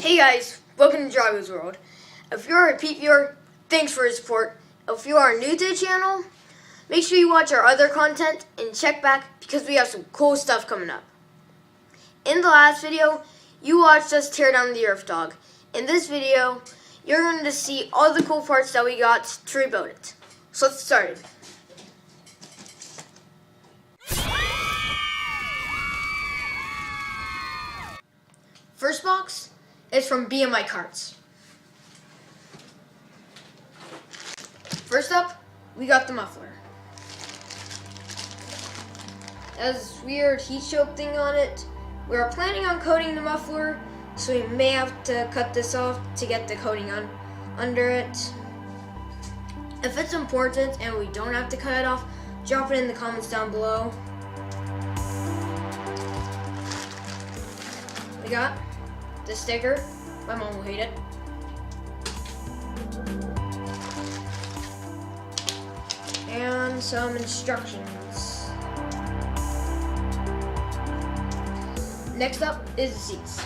Hey guys, welcome to Drago's World. If you're a repeat viewer, thanks for your support. If you are new to the channel, make sure you watch our other content and check back because we have some cool stuff coming up. In the last video, you watched us tear down the YERF Dog. In this video, you're going to see all the cool parts that we got to rebuild it. So let's start it. First box is from BMI Karts. First up, we got the muffler. It has this weird heat shield thing on it. We are planning on coating the muffler, so we may have to cut this off to get the coating on under it. If it's important and we don't have to cut it off, drop it in the comments down below. We got the sticker. My mom will hate it. And some instructions. Next up is the seats.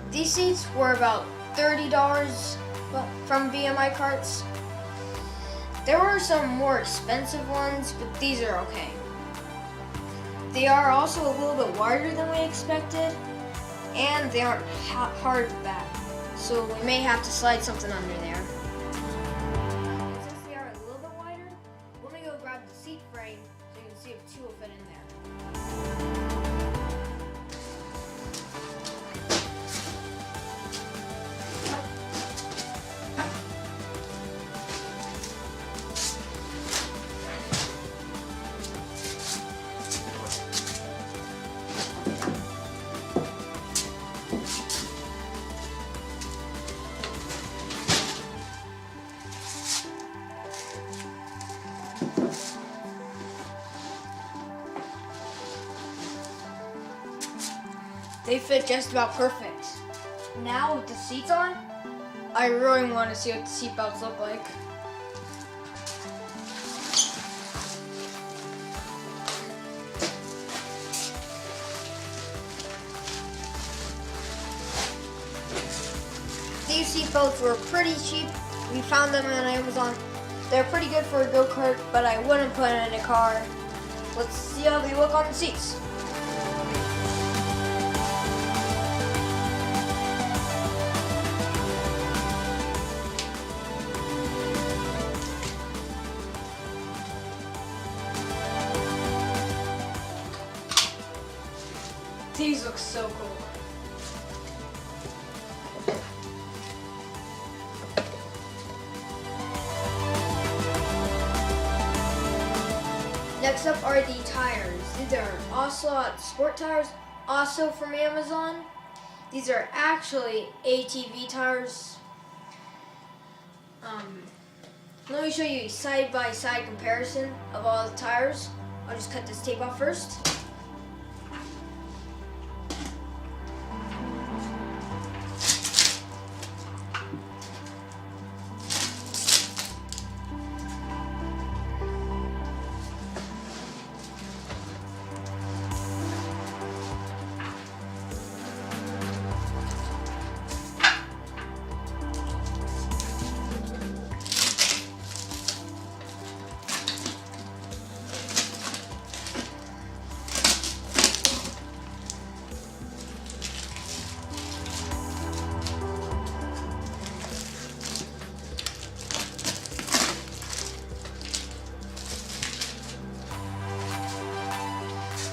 These seats were about $30 from BMI Karts. There were some more expensive ones, but these are okay. They are also a little bit wider than we expected, and they aren't hard back, so we may have to slide something under there. Since they are a little bit wider, let me go grab the seat frame so you can see if two will fit in there. They fit just about perfect. Now with the seats on, I really want to see what the seat belts look like. These seat belts were pretty cheap. We found them on Amazon. They're pretty good for a go-kart, but I wouldn't put it in a car. Let's see how they look on the seats. These look so cool. Next up are the tires. These are Ocelot sport tires, also from Amazon. These are actually ATV tires. Let me show you a side-by-side comparison of all the tires. I'll just cut this tape off first.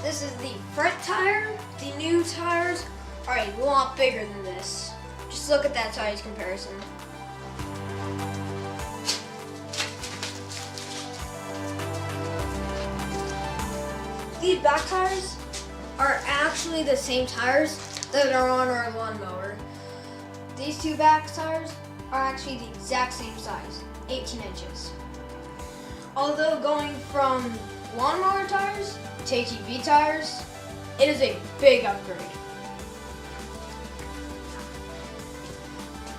This is the front tire. The new tires are a lot bigger than this. Just look at that size comparison. These back tires are actually the same tires that are on our lawnmower. These two back tires are actually the exact same size, 18 inches. Although going from lawnmower tires to ATV tires, it is a big upgrade.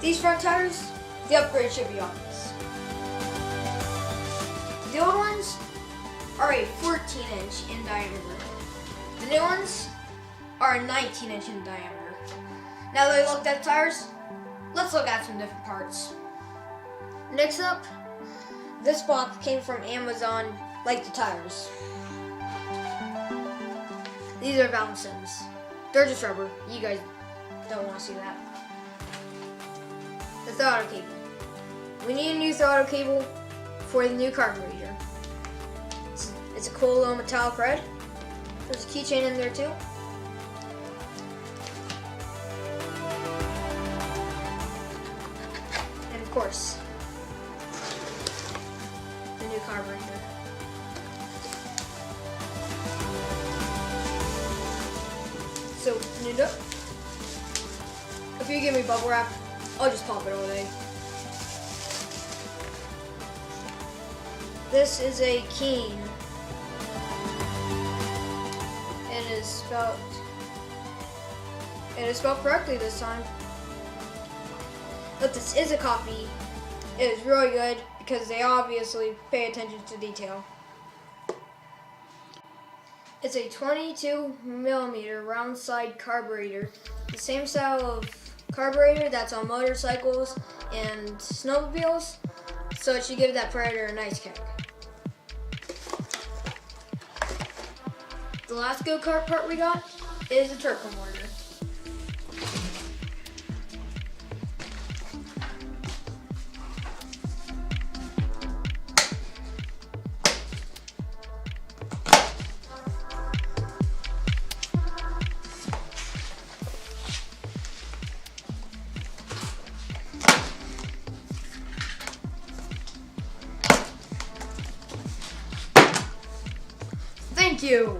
These front tires, the upgrade should be obvious. The old ones are a 14-inch in diameter. The new ones are 19-inch in diameter. Now that we looked at the tires, let's look at some different parts. Next up, this box came from Amazon, like the tires. These are valve stems. They're just rubber. You guys don't want to see that. The throttle cable. We need a new throttle cable for the new carburetor. It's a cool little metallic red. There's a keychain in there too. And of course, the new carburetor. So, new up. If you give me bubble wrap, I'll just pop it all day. This is a Keihin. It is spelled correctly this time. But this is a copy. It is really good because they obviously pay attention to detail. It's a 22mm round side carburetor, the same style of carburetor that's on motorcycles and snowmobiles, so it should give that Predator a nice kick. The last go-kart part we got is a torque converter. Thank you.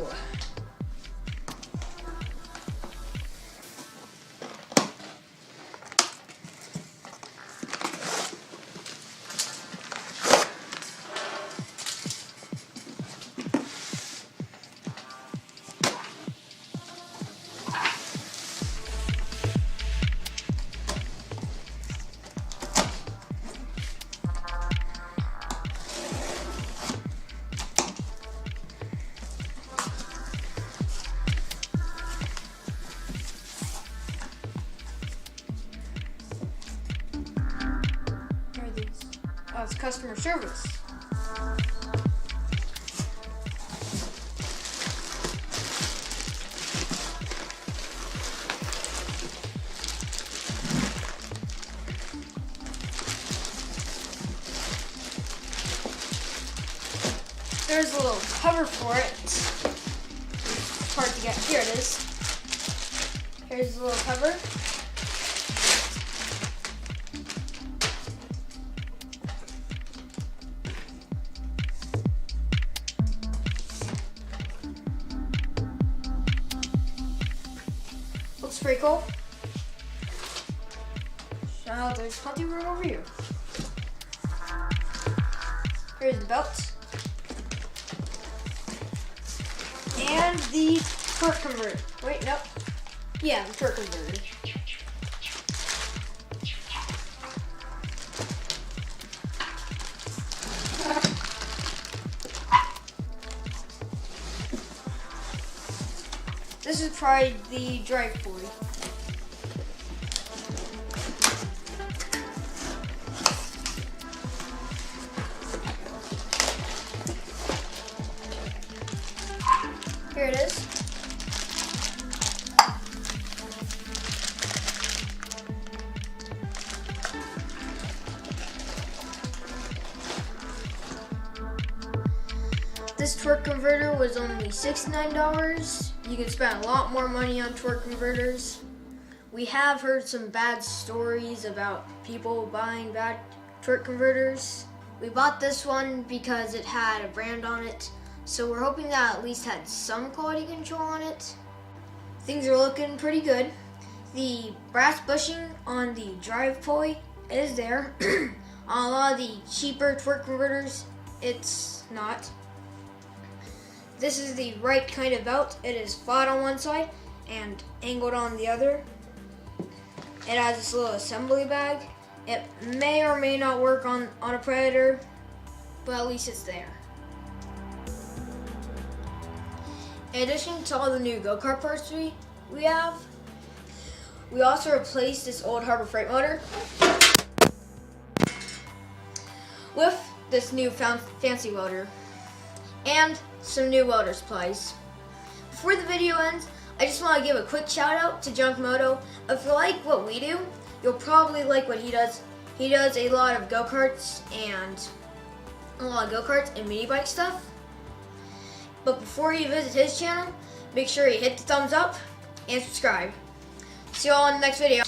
It's customer service. There's a little cover for it. It's hard to get. Here it is. Here's the little cover. Looks pretty cool. Now there's plenty of room over here. Here's the belt. And the torque converter. Wait, nope. Yeah, the torque converter. This is probably the drive pulley. Here it is. This torque converter was only $69. You can spend a lot more money on torque converters. We have heard some bad stories about people buying bad torque converters. We bought this one because it had a brand on it, so we're hoping that at least had some quality control on it. Things are looking pretty good. The brass bushing on the drive pulley is there. On a lot of the cheaper torque converters, it's not. This is the right kind of belt. It is flat on one side and angled on the other. It has this little assembly bag. It may or may not work on a Predator, but at least it's there. In addition to all the new go-kart parts we have, we also replaced this old Harbor Freight motor with this new fancy welder and some new welder supplies. Before the video ends, I just want to give a quick shout out to Junk Moto. If you like what we do, you'll probably like what he does. He does a lot of go-karts and mini bike stuff. But before you visit his channel, make sure you hit the thumbs up and subscribe. See you all in the next video.